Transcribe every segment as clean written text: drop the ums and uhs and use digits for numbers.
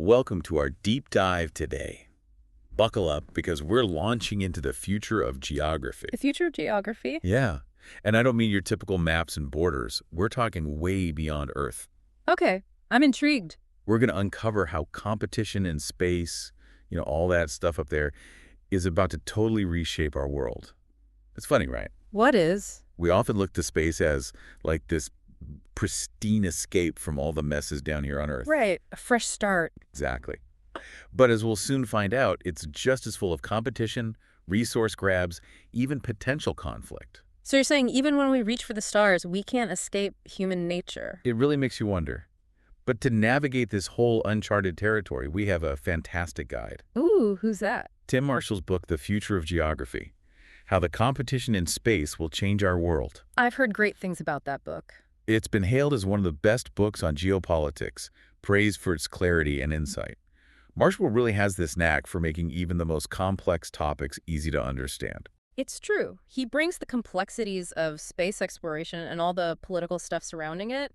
Welcome to our deep dive today. Buckle up because we're launching into the future of geography. The future of geography? Yeah, and I don't mean your typical maps and borders. We're talking way beyond Earth. Okay, I'm intrigued. We're going to uncover how competition in space, all that stuff up there, is about to totally reshape our world. It's funny, right? What is? We often look to space as like this pristine escape from all the messes down here on Earth. Right, a fresh start. Exactly. But as we'll soon find out, it's just as full of competition, resource grabs, even potential conflict. So you're saying even when we reach for the stars, we can't escape human nature? It really makes you wonder. But to navigate this whole uncharted territory, we have a fantastic guide. Ooh, who's that? Tim Marshall's book, The Future of Geography: How the Competition in Space Will Change Our World. I've heard great things about that book. It's been hailed as one of the best books on geopolitics, praised for its clarity and insight. Marshall really has this knack for making even the most complex topics easy to understand. It's true. He brings the complexities of space exploration and all the political stuff surrounding it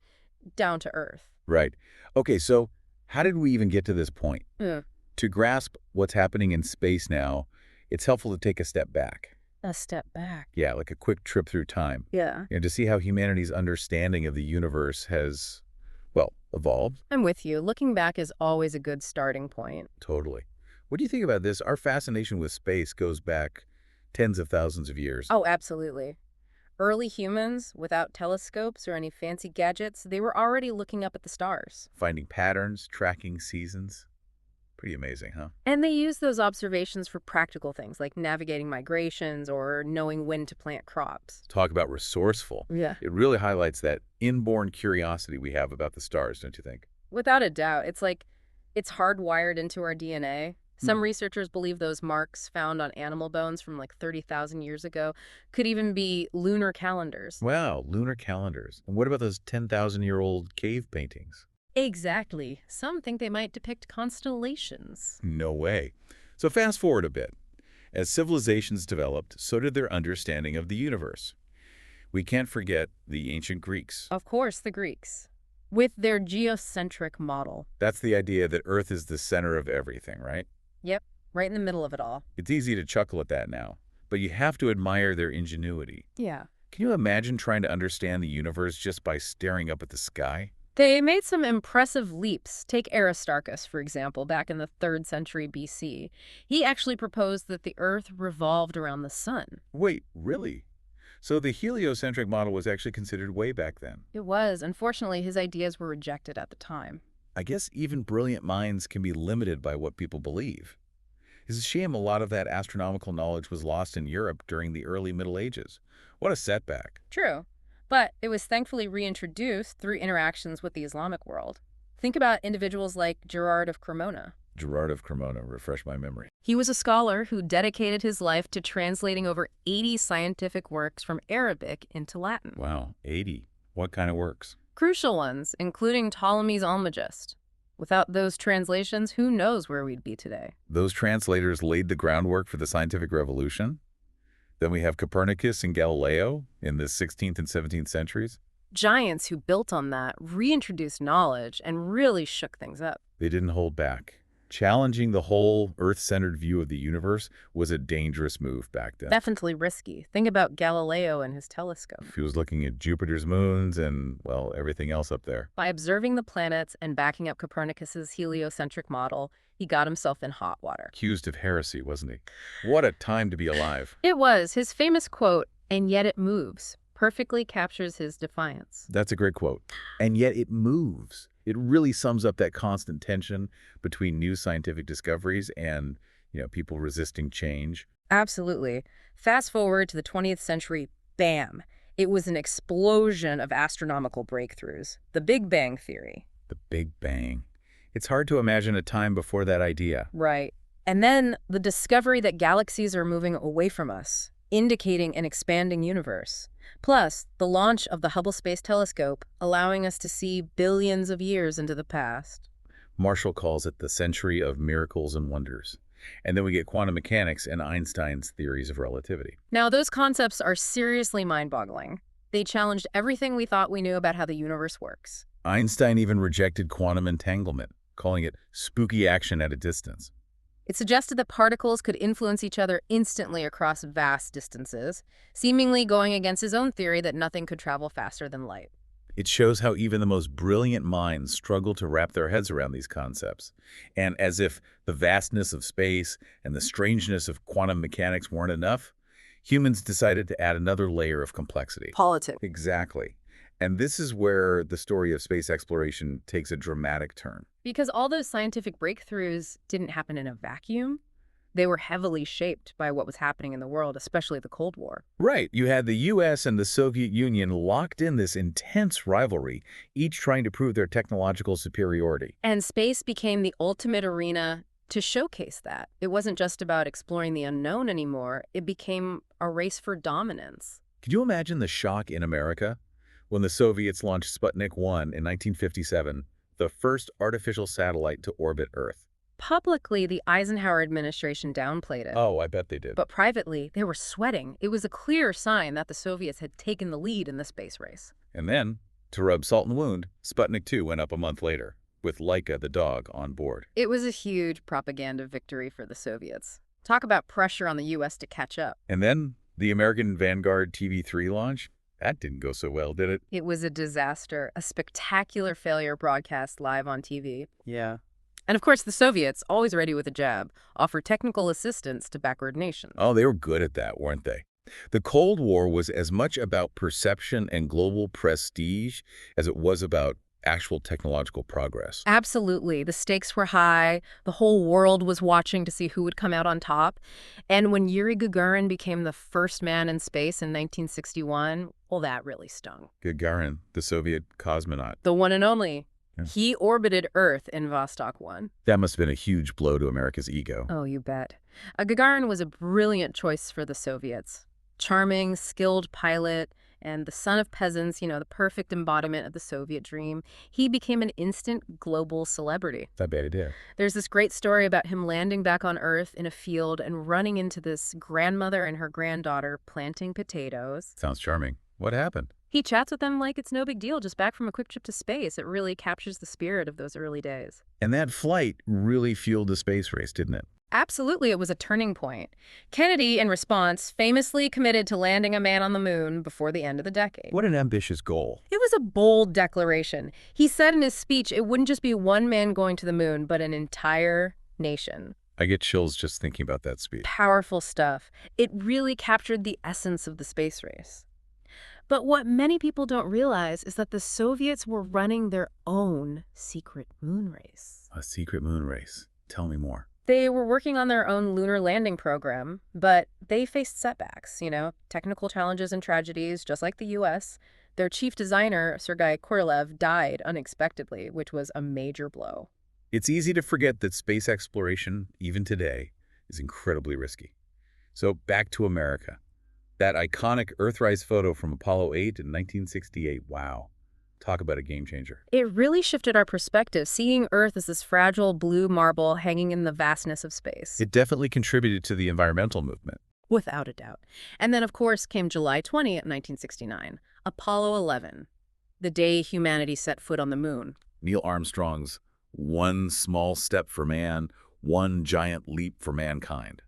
down to Earth. Right. Okay, so how did we even get to this point? Mm. To grasp what's happening in space now, it's helpful to take a step back. A step back. Yeah, like a quick trip through time. Yeah. To see how humanity's understanding of the universe has, well, evolved. I'm with you. Looking back is always a good starting point. Totally. What do you think about this? Our fascination with space goes back tens of thousands of years. Oh, absolutely. Early humans, without telescopes or any fancy gadgets, they were already looking up at the stars. Finding patterns, tracking seasons. Pretty amazing, huh? And they used those observations for practical things like navigating migrations or knowing when to plant crops. Talk about resourceful. Yeah. It really highlights that inborn curiosity we have about the stars, don't you think? Without a doubt. It's hardwired into our DNA. Some researchers believe those marks found on animal bones from like 30,000 years ago could even be lunar calendars. Wow, lunar calendars. And what about those 10,000-year-old cave paintings? Exactly. Some think they might depict constellations. No way. So fast forward a bit. As civilizations developed, so did their understanding of the universe. We can't forget the ancient Greeks. Of course, the Greeks, with their geocentric model. That's the idea that Earth is the center of everything, right? Yep, right in the middle of it all. It's easy to chuckle at that now, but you have to admire their ingenuity. Yeah. Can you imagine trying to understand the universe just by staring up at the sky? They made some impressive leaps. Take Aristarchus, for example, back in the 3rd century BC. He actually proposed that the Earth revolved around the sun. Wait, really? So the heliocentric model was actually considered way back then? It was. Unfortunately, his ideas were rejected at the time. I guess even brilliant minds can be limited by what people believe. It's a shame a lot of that astronomical knowledge was lost in Europe during the early Middle Ages. What a setback. True. But it was thankfully reintroduced through interactions with the Islamic world. Think about individuals like Gerard of Cremona. Gerard of Cremona, refresh my memory. He was a scholar who dedicated his life to translating over 80 scientific works from Arabic into Latin. Wow, 80. What kind of works? Crucial ones, including Ptolemy's Almagest. Without those translations, who knows where we'd be today? Those translators laid the groundwork for the scientific revolution? Then we have Copernicus and Galileo in the 16th and 17th centuries. Giants who built on that, reintroduced knowledge, and really shook things up. They didn't hold back. Challenging the whole Earth-centered view of the universe was a dangerous move back then. Definitely risky. Think about Galileo and his telescope. He was looking at Jupiter's moons and, well, everything else up there. By observing the planets and backing up Copernicus's heliocentric model, he got himself in hot water. Accused of heresy, wasn't he? What a time to be alive. It was. His famous quote, "And yet it moves," perfectly captures his defiance. That's a great quote. And yet it moves. It really sums up that constant tension between new scientific discoveries and, people resisting change. Absolutely. Fast forward to the 20th century, bam! It was an explosion of astronomical breakthroughs. The Big Bang Theory. The Big Bang. It's hard to imagine a time before that idea. Right. And then the discovery that galaxies are moving away from us, indicating an expanding universe. Plus, the launch of the Hubble Space Telescope, allowing us to see billions of years into the past. Marshall calls it the century of miracles and wonders. And then we get quantum mechanics and Einstein's theories of relativity. Now, those concepts are seriously mind-boggling. They challenged everything we thought we knew about how the universe works. Einstein even rejected quantum entanglement, calling it spooky action at a distance. It suggested that particles could influence each other instantly across vast distances, seemingly going against his own theory that nothing could travel faster than light. It shows how even the most brilliant minds struggle to wrap their heads around these concepts. And as if the vastness of space and the strangeness of quantum mechanics weren't enough, humans decided to add another layer of complexity. Politics. Exactly. And this is where the story of space exploration takes a dramatic turn. Because all those scientific breakthroughs didn't happen in a vacuum. They were heavily shaped by what was happening in the world, especially the Cold War. Right. You had the U.S. and the Soviet Union locked in this intense rivalry, each trying to prove their technological superiority. And space became the ultimate arena to showcase that. It wasn't just about exploring the unknown anymore. It became a race for dominance. Could you imagine the shock in America when the Soviets launched Sputnik 1 in 1957, the first artificial satellite to orbit Earth? Publicly, the Eisenhower administration downplayed it. Oh, I bet they did. But privately, they were sweating. It was a clear sign that the Soviets had taken the lead in the space race. And then, to rub salt in the wound, Sputnik 2 went up a month later, with Laika the dog on board. It was a huge propaganda victory for the Soviets. Talk about pressure on the U.S. to catch up. And then, the American Vanguard TV3 launch? That didn't go so well, did it? It was a disaster, a spectacular failure broadcast live on TV. Yeah. And of course, the Soviets, always ready with a jab, offered technical assistance to backward nations. Oh, they were good at that, weren't they? The Cold War was as much about perception and global prestige as it was about actual technological progress. Absolutely. The stakes were high. The whole world was watching to see who would come out on top. And when Yuri Gagarin became the first man in space in 1961, well, that really stung. Gagarin, the Soviet cosmonaut. The one and only. Yeah. He orbited Earth in Vostok 1. That must have been a huge blow to America's ego. Oh, you bet. Gagarin was a brilliant choice for the Soviets. Charming, skilled pilot, and the son of peasants, the perfect embodiment of the Soviet dream. He became an instant global celebrity. I bet he did. There's this great story about him landing back on Earth in a field and running into this grandmother and her granddaughter planting potatoes. Sounds charming. What happened? He chats with them like it's no big deal, just back from a quick trip to space. It really captures the spirit of those early days. And that flight really fueled the space race, didn't it? Absolutely, it was a turning point. Kennedy, in response, famously committed to landing a man on the moon before the end of the decade. What an ambitious goal. It was a bold declaration. He said in his speech it wouldn't just be one man going to the moon, but an entire nation. I get chills just thinking about that speech. Powerful stuff. It really captured the essence of the space race. But what many people don't realize is that the Soviets were running their own secret moon race. A secret moon race. Tell me more. They were working on their own lunar landing program, but they faced setbacks, technical challenges and tragedies, just like the U.S. Their chief designer, Sergei Korolev, died unexpectedly, which was a major blow. It's easy to forget that space exploration, even today, is incredibly risky. So back to America. That iconic Earthrise photo from Apollo 8 in 1968, wow. Talk about a game changer. It really shifted our perspective, seeing Earth as this fragile blue marble hanging in the vastness of space. It definitely contributed to the environmental movement. Without a doubt. And then, of course, came July 20th, 1969, Apollo 11, the day humanity set foot on the moon. Neil Armstrong's one small step for man, one giant leap for mankind.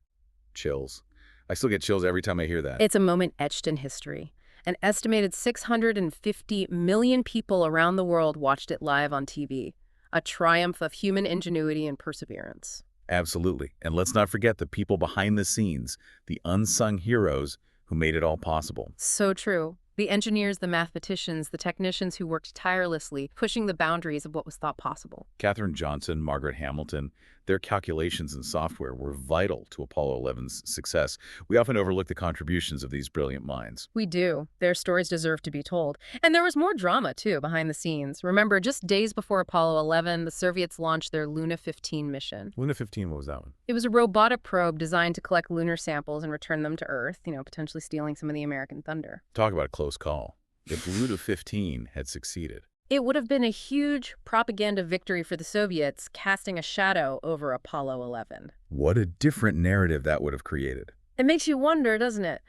Chills. I still get chills every time I hear that. It's a moment etched in history. An estimated 650 million people around the world watched it live on TV. A triumph of human ingenuity and perseverance. Absolutely. And let's not forget the people behind the scenes, the unsung heroes who made it all possible. So true. The engineers, the mathematicians, the technicians who worked tirelessly, pushing the boundaries of what was thought possible. Katherine Johnson, Margaret Hamilton, their calculations and software were vital to Apollo 11's success. We often overlook the contributions of these brilliant minds. We do. Their stories deserve to be told. And there was more drama, too, behind the scenes. Remember, just days before Apollo 11, the Soviets launched their Luna 15 mission. Luna 15, what was that one? It was a robotic probe designed to collect lunar samples and return them to Earth, potentially stealing some of the American thunder. Talk about a close call. If Luna 15 had succeeded, it would have been a huge propaganda victory for the Soviets, casting a shadow over Apollo 11. what a different narrative that would have created. It makes you wonder, doesn't it?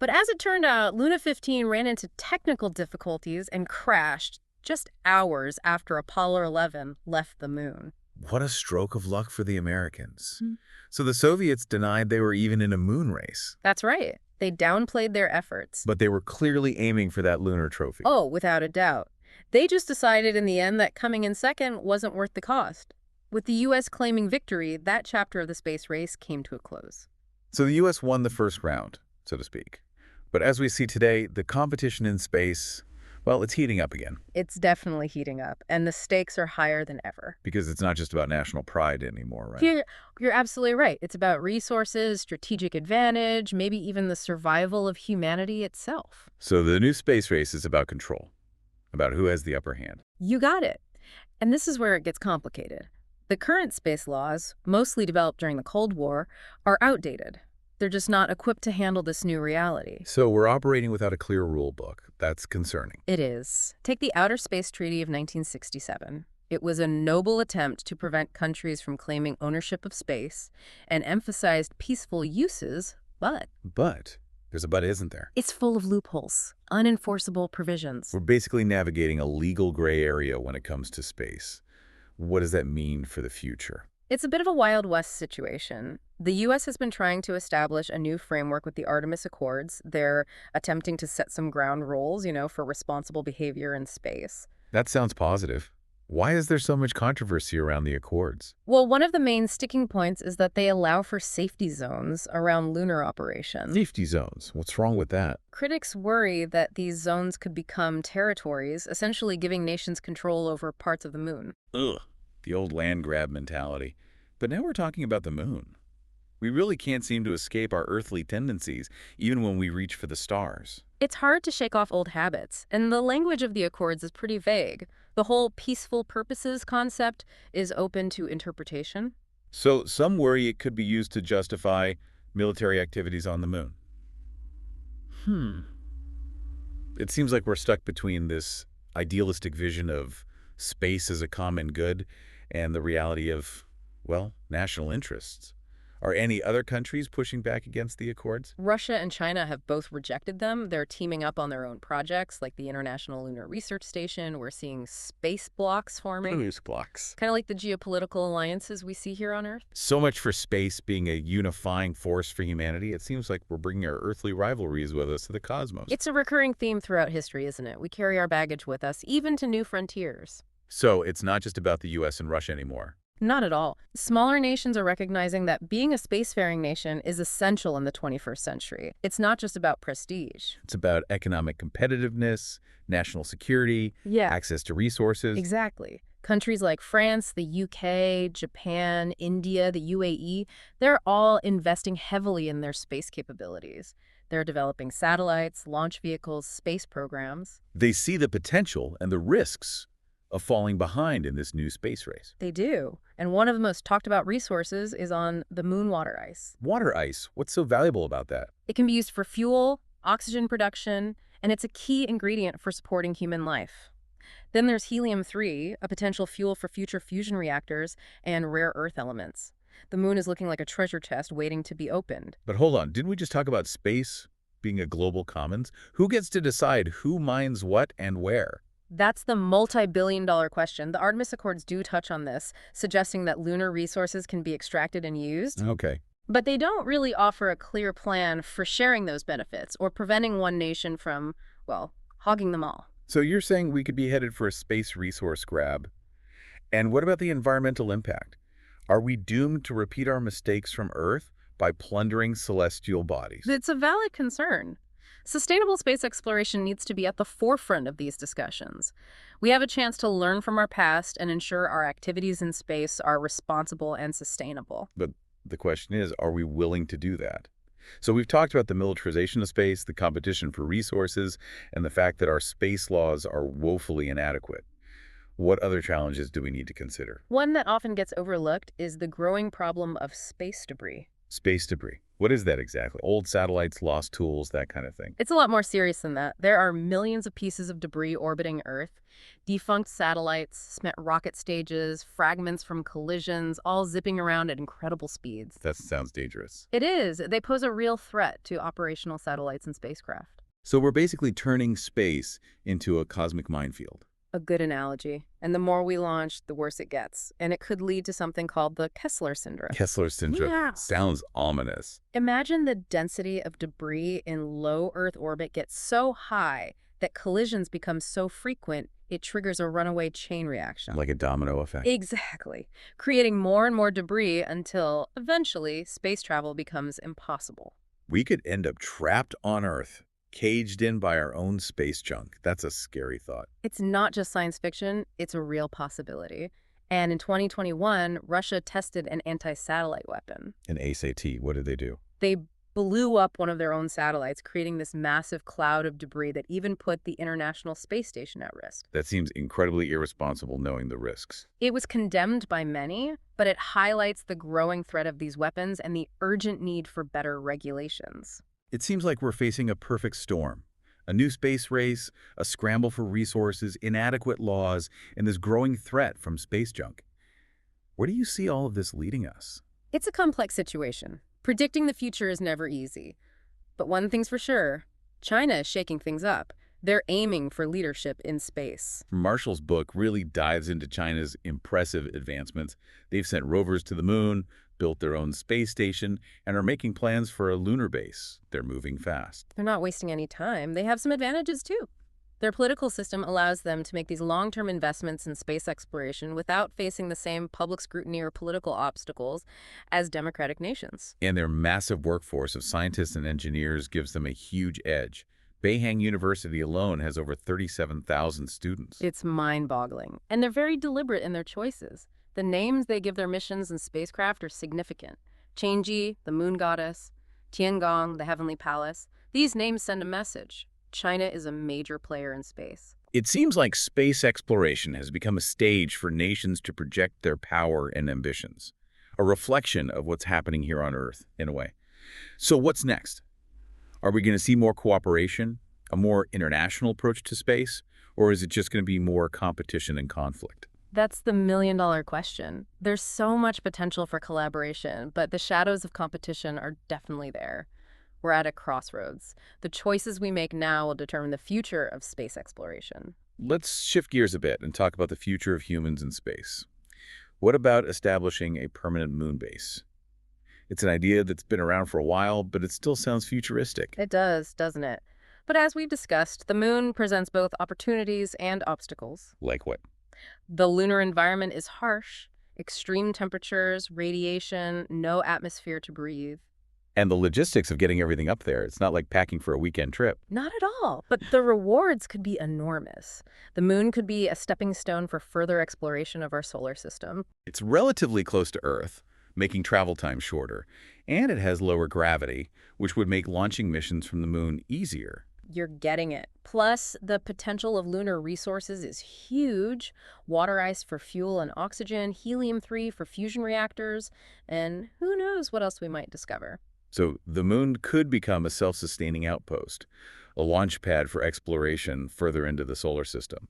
But as it turned out, Luna 15 ran into technical difficulties and crashed just hours after Apollo 11 left the moon. What a stroke of luck for the Americans. Hmm. So the Soviets denied they were even in a moon race, That's right. They downplayed their efforts. but they were clearly aiming for that lunar trophy. Oh, without a doubt. They just decided in the end that coming in second wasn't worth the cost. With the U.S. claiming victory, that chapter of the space race came to a close. So the U.S. won the first round, so to speak. But as we see today, the competition in space, well, it's heating up again. It's definitely heating up, and the stakes are higher than ever. Because it's not just about national pride anymore, right? You're absolutely right. It's about resources, strategic advantage, maybe even the survival of humanity itself. So the new space race is about control, about who has the upper hand. You got it. And this is where it gets complicated. The current space laws, mostly developed during the Cold War, are outdated. They're just not equipped to handle this new reality. So we're operating without a clear rule book. That's concerning. It is. Take the Outer Space Treaty of 1967. It was a noble attempt to prevent countries from claiming ownership of space and emphasized peaceful uses, but But there's a but, isn't there? it's full of loopholes, unenforceable provisions. We're basically navigating a legal gray area when it comes to space. What does that mean for the future? It's a bit of a Wild West situation. The U.S. has been trying to establish a new framework with the Artemis Accords. They're attempting to set some ground rules, for responsible behavior in space. That sounds positive. Why is there so much controversy around the Accords? Well, one of the main sticking points is that they allow for safety zones around lunar operations. Safety zones. What's wrong with that? Critics worry that these zones could become territories, essentially giving nations control over parts of the moon. Ugh. The old land grab mentality. But now we're talking about the moon. We really can't seem to escape our earthly tendencies, even when we reach for the stars. It's hard to shake off old habits, and the language of the Accords is pretty vague. The whole peaceful purposes concept is open to interpretation. So some worry it could be used to justify military activities on the moon. It seems like we're stuck between this idealistic vision of space as a common good and the reality of, well, national interests. Are any other countries pushing back against the Accords? Russia and China have both rejected them. They're teaming up on their own projects, like the International Lunar Research Station. We're seeing space blocks forming. Loose blocks. Kind of like the geopolitical alliances we see here on Earth. So much for space being a unifying force for humanity. It seems like we're bringing our earthly rivalries with us to the cosmos. It's a recurring theme throughout history, isn't it? We carry our baggage with us, even to new frontiers. So it's not just about the U.S. and Russia anymore. Not at all. Smaller nations are recognizing that being a spacefaring nation is essential in the 21st century. It's not just about prestige. It's about economic competitiveness, national security, Yeah, access to resources. exactly. Countries like France, the UK, Japan, India, the UAE, they're all investing heavily in their space capabilities. They're developing satellites, launch vehicles, space programs. They see the potential and the risks of falling behind in this new space race. They do. And one of the most talked about resources is on the moon water ice. Water ice, what's so valuable about that? It can be used for fuel, oxygen production, and it's a key ingredient for supporting human life. Then there's helium-3, a potential fuel for future fusion reactors and rare earth elements. The moon is looking like a treasure chest waiting to be opened. But hold on, didn't we just talk about space being a global commons? Who gets to decide who mines what and where? That's the multi-billion-dollar question. The Artemis Accords do touch on this, suggesting that lunar resources can be extracted and used. Okay. But they don't really offer a clear plan for sharing those benefits or preventing one nation from, well, hogging them all. So you're saying we could be headed for a space resource grab. And what about the environmental impact? Are we doomed to repeat our mistakes from Earth by plundering celestial bodies? It's a valid concern. Sustainable space exploration needs to be at the forefront of these discussions. We have a chance to learn from our past and ensure our activities in space are responsible and sustainable. But the question is, are we willing to do that? So we've talked about the militarization of space, the competition for resources, and the fact that our space laws are woefully inadequate. What other challenges do we need to consider? One that often gets overlooked is the growing problem of space debris. Space debris. What is that exactly? Old satellites, lost tools, that kind of thing. It's a lot more serious than that. There are millions of pieces of debris orbiting Earth, defunct satellites, spent rocket stages, fragments from collisions, all zipping around at incredible speeds. That sounds dangerous. It is. They pose a real threat to operational satellites and spacecraft. So we're basically turning space into a cosmic minefield. A good analogy. And the more we launch, the worse it gets. And it could lead to something called the Kessler syndrome. Kessler syndrome. Yeah. Sounds ominous. Imagine the density of debris in low Earth orbit gets so high that collisions become so frequent it triggers a runaway chain reaction. Like a domino effect. Exactly. Creating more and more debris until, eventually, space travel becomes impossible. We could end up trapped on Earth, caged in by our own space junk. That's a scary thought. It's not just science fiction, it's a real possibility. And in 2021, Russia tested an anti-satellite weapon. An ASAT, what did they do? They blew up one of their own satellites, creating this massive cloud of debris that even put the International Space Station at risk. That seems incredibly irresponsible knowing the risks. It was condemned by many, but it highlights the growing threat of these weapons and the urgent need for better regulations. It seems like we're facing a perfect storm. A new space race, a scramble for resources, inadequate laws, and this growing threat from space junk. Where do you see all of this leading us? It's a complex situation. Predicting the future is never easy. But one thing's for sure, China is shaking things up. They're aiming for leadership in space. Marshall's book really dives into China's impressive advancements. They've sent rovers to the moon, built their own space station, and are making plans for a lunar base. They're moving fast. They're not wasting any time. They have some advantages, too. Their political system allows them to make these long-term investments in space exploration without facing the same public scrutiny or political obstacles as democratic nations. And their massive workforce of scientists and engineers gives them a huge edge. Beihang University alone has over 37,000 students. It's mind-boggling. And they're very deliberate in their choices. The names they give their missions and spacecraft are significant. Chang'e, the moon goddess, Tiangong, the heavenly palace. These names send a message. China is a major player in space. It seems like space exploration has become a stage for nations to project their power and ambitions, a reflection of what's happening here on Earth, in a way. So what's next? Are we going to see more cooperation, a more international approach to space, or is it just going to be more competition and conflict? That's the million-dollar question. There's so much potential for collaboration, but the shadows of competition are definitely there. We're at a crossroads. The choices we make now will determine the future of space exploration. Let's shift gears a bit and talk about the future of humans in space. What about establishing a permanent moon base? It's an idea that's been around for a while, but it still sounds futuristic. It does, doesn't it? But as we've discussed, the moon presents both opportunities and obstacles. Like what? The lunar environment is harsh. Extreme temperatures, radiation, no atmosphere to breathe. And the logistics of getting everything up there, it's not like packing for a weekend trip. Not at all, but the rewards could be enormous. The moon could be a stepping stone for further exploration of our solar system. It's relatively close to Earth, making travel time shorter, and it has lower gravity, which would make launching missions from the moon easier. You're getting it. Plus, the potential of lunar resources is huge. Water ice for fuel and oxygen, helium-3 for fusion reactors, and who knows what else we might discover. So the moon could become a self-sustaining outpost, a launch pad for exploration further into the solar system.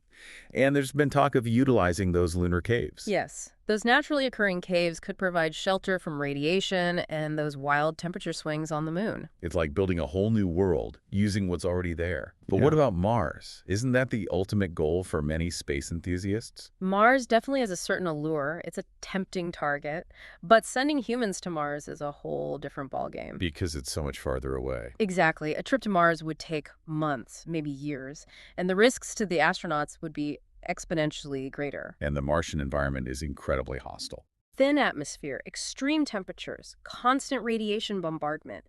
And there's been talk of utilizing those lunar caves. Yes, those naturally occurring caves could provide shelter from radiation and those wild temperature swings on the moon. It's like building a whole new world using what's already there. But what about Mars? Isn't that the ultimate goal for many space enthusiasts? Mars definitely has a certain allure. It's a tempting target. But sending humans to Mars is a whole different ballgame. Because it's so much farther away. Exactly. A trip to Mars would take months, maybe years. And the risks to the astronauts would be exponentially greater. And the Martian environment is incredibly hostile. Thin atmosphere, extreme temperatures, constant radiation bombardment.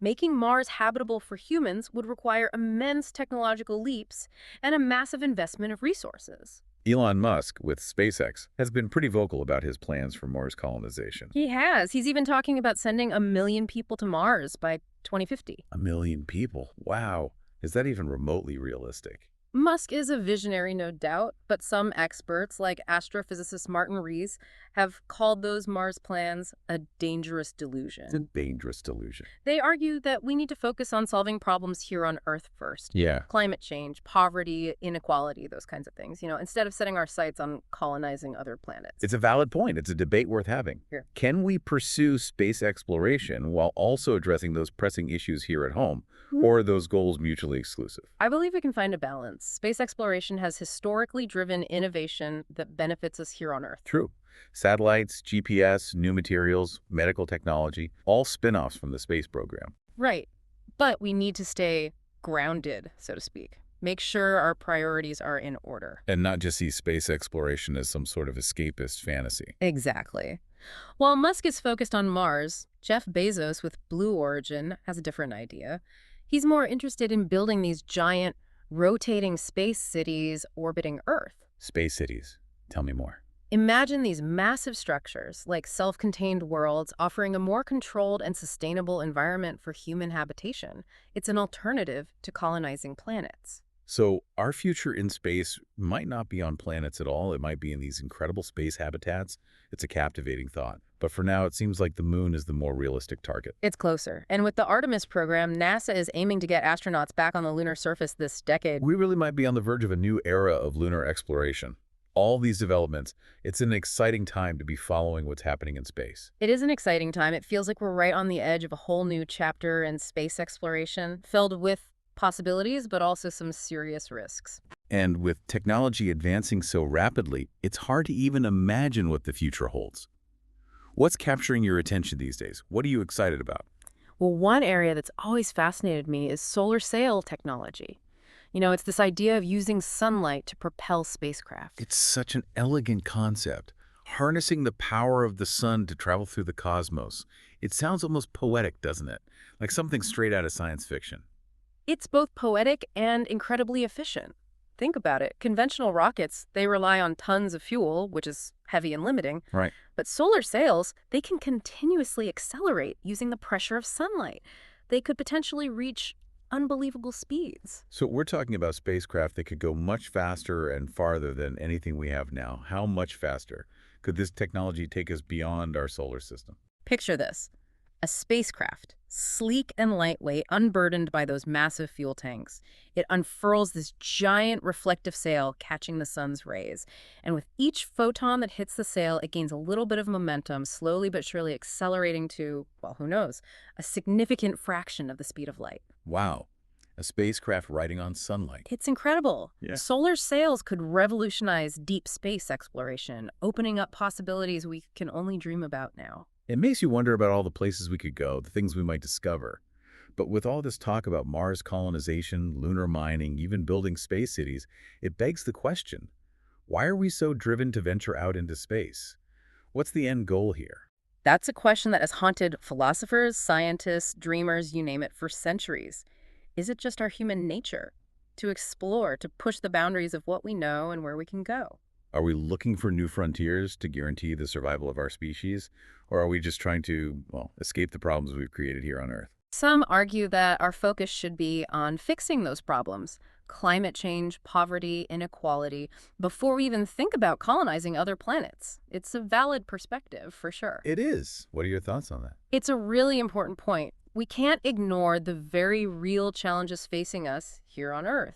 Making Mars habitable for humans would require immense technological leaps and a massive investment of resources. Elon Musk, with SpaceX, has been pretty vocal about his plans for Mars colonization. He has. He's even talking about sending 1 million people to Mars by 2050. 1 million people? Wow. Is that even remotely realistic? Musk is a visionary, no doubt, but some experts, like astrophysicist Martin Rees, have called those Mars plans a dangerous It's a delusion. dangerous delusion. They argue that we need to focus on solving problems here on Earth first. Yeah. Climate change, poverty, inequality, those kinds of things, instead of setting our sights on colonizing other planets. It's a valid point. It's a debate worth having. Here. Can we pursue space exploration while also addressing those pressing issues here at home, Hmm. or are those goals mutually exclusive? I believe we can find a balance. Space exploration has historically driven innovation that benefits us here on Earth. True. Satellites, GPS, new materials, medical technology, all spin-offs from the space program. Right. But we need to stay grounded, so to speak. Make sure our priorities are in order. And not just see space exploration as some sort of escapist fantasy. Exactly. While Musk is focused on Mars, Jeff Bezos with Blue Origin has a different idea. He's more interested in building these giant, rotating space cities orbiting Earth. Space cities. Tell me more. Imagine these massive structures, like self-contained worlds, offering a more controlled and sustainable environment for human habitation. It's an alternative to colonizing planets. So our future in space might not be on planets at all. It might be in these incredible space habitats. It's a captivating thought. But for now, it seems like the moon is the more realistic target. It's closer. And with the Artemis program, NASA is aiming to get astronauts back on the lunar surface this decade. We really might be on the verge of a new era of lunar exploration. All these developments, it's an exciting time to be following what's happening in space. It is an exciting time. It feels like we're right on the edge of a whole new chapter in space exploration, filled with possibilities, but also some serious risks. And with technology advancing so rapidly, it's hard to even imagine what the future holds. What's capturing your attention these days? What are you excited about? Well, one area that's always fascinated me is solar sail technology. It's this idea of using sunlight to propel spacecraft. It's such an elegant concept. Harnessing the power of the sun to travel through the cosmos. It sounds almost poetic, doesn't it? Like something straight out of science fiction. It's both poetic and incredibly efficient. Think about it. Conventional rockets, they rely on tons of fuel, which is heavy and limiting. Right. But solar sails, they can continuously accelerate using the pressure of sunlight. They could potentially reach unbelievable speeds. So we're talking about spacecraft that could go much faster and farther than anything we have now. How much faster? Could this technology take us beyond our solar system? Picture this. A spacecraft, sleek and lightweight, unburdened by those massive fuel tanks. It unfurls this giant reflective sail catching the sun's rays. And with each photon that hits the sail, it gains a little bit of momentum, slowly but surely accelerating to, well, who knows, a significant fraction of the speed of light. Wow. A spacecraft riding on sunlight. It's incredible. Yeah. Solar sails could revolutionize deep space exploration, opening up possibilities we can only dream about now. It makes you wonder about all the places we could go, the things we might discover. But with all this talk about Mars colonization, lunar mining, even building space cities, it begs the question, why are we so driven to venture out into space? What's the end goal here? That's a question that has haunted philosophers, scientists, dreamers, you name it, for centuries. Is it just our human nature to explore, to push the boundaries of what we know and where we can go? Are we looking for new frontiers to guarantee the survival of our species? Or are we just trying to, well, escape the problems we've created here on Earth? Some argue that our focus should be on fixing those problems, climate change, poverty, inequality, before we even think about colonizing other planets. It's a valid perspective, for sure. It is. What are your thoughts on that? It's a really important point. We can't ignore the very real challenges facing us here on Earth.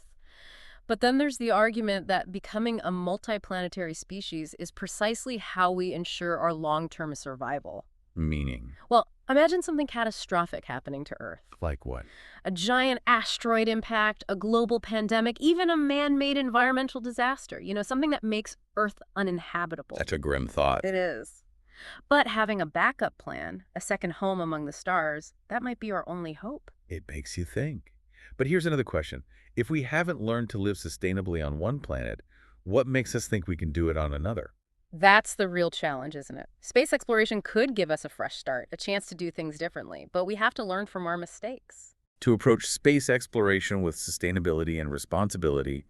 But then there's the argument that becoming a multiplanetary species is precisely how we ensure our long-term survival. Meaning? Well, imagine something catastrophic happening to Earth. Like what? A giant asteroid impact, a global pandemic, even a man-made environmental disaster. Something that makes Earth uninhabitable. That's a grim thought. It is. But having a backup plan, a second home among the stars, that might be our only hope. It makes you think. But here's another question. If we haven't learned to live sustainably on one planet, what makes us think we can do it on another? That's the real challenge, isn't it? Space exploration could give us a fresh start, a chance to do things differently, but we have to learn from our mistakes. To approach space exploration with sustainability and responsibility,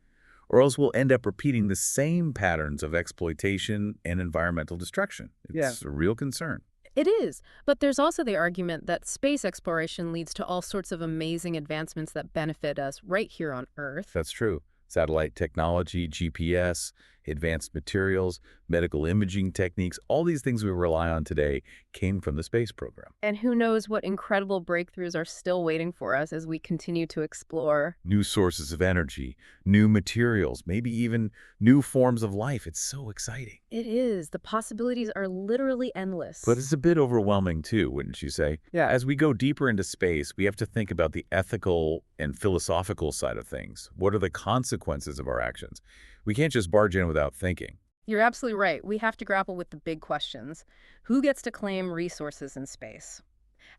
or else we'll end up repeating the same patterns of exploitation and environmental destruction. It's a real concern. It is, but there's also the argument that space exploration leads to all sorts of amazing advancements that benefit us right here on Earth. That's true. Satellite technology, GPS, Advanced materials, medical imaging techniques, all these things we rely on today came from the space program. And who knows what incredible breakthroughs are still waiting for us as we continue to explore. New sources of energy, new materials, maybe even new forms of life. It's so exciting. It is. The possibilities are literally But endless. it's a bit overwhelming too, wouldn't you say? Yeah. As we go deeper into space, we have to think about the ethical and philosophical side of things. What are the consequences of our actions? We can't just barge in without thinking. You're absolutely right. We have to grapple with the big questions. Who gets to claim resources in space?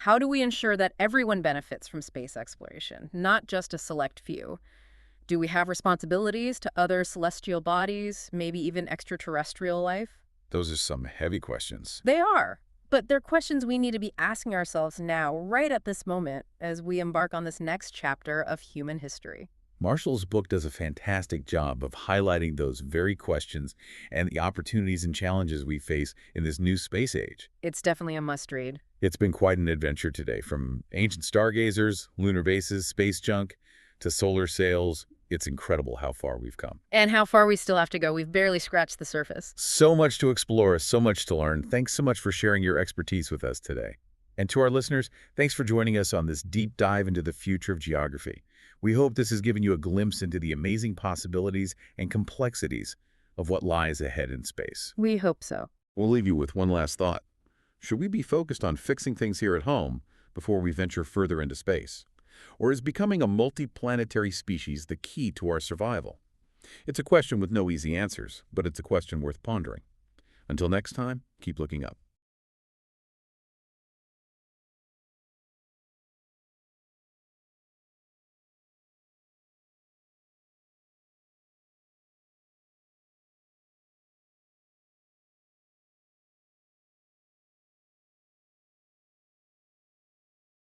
How do we ensure that everyone benefits from space exploration, not just a select few? Do we have responsibilities to other celestial bodies, maybe even extraterrestrial life? Those are some heavy questions. They are. But they're questions we need to be asking ourselves now, right at this moment, as we embark on this next chapter of human history. Marshall's book does a fantastic job of highlighting those very questions and the opportunities and challenges we face in this new space age. It's definitely a must-read. It's been quite an adventure today, from ancient stargazers, lunar bases, space junk, to solar sails. It's incredible how far we've come. And how far we still have to go. We've barely scratched the surface. So much to explore, so much to learn. Thanks so much for sharing your expertise with us today. And to our listeners, thanks for joining us on this deep dive into the future of geography. We hope this has given you a glimpse into the amazing possibilities and complexities of what lies ahead in space. We hope so. We'll leave you with one last thought. Should we be focused on fixing things here at home before we venture further into space? Or is becoming a multiplanetary species the key to our survival? It's a question with no easy answers, but it's a question worth pondering. Until next time, keep looking up.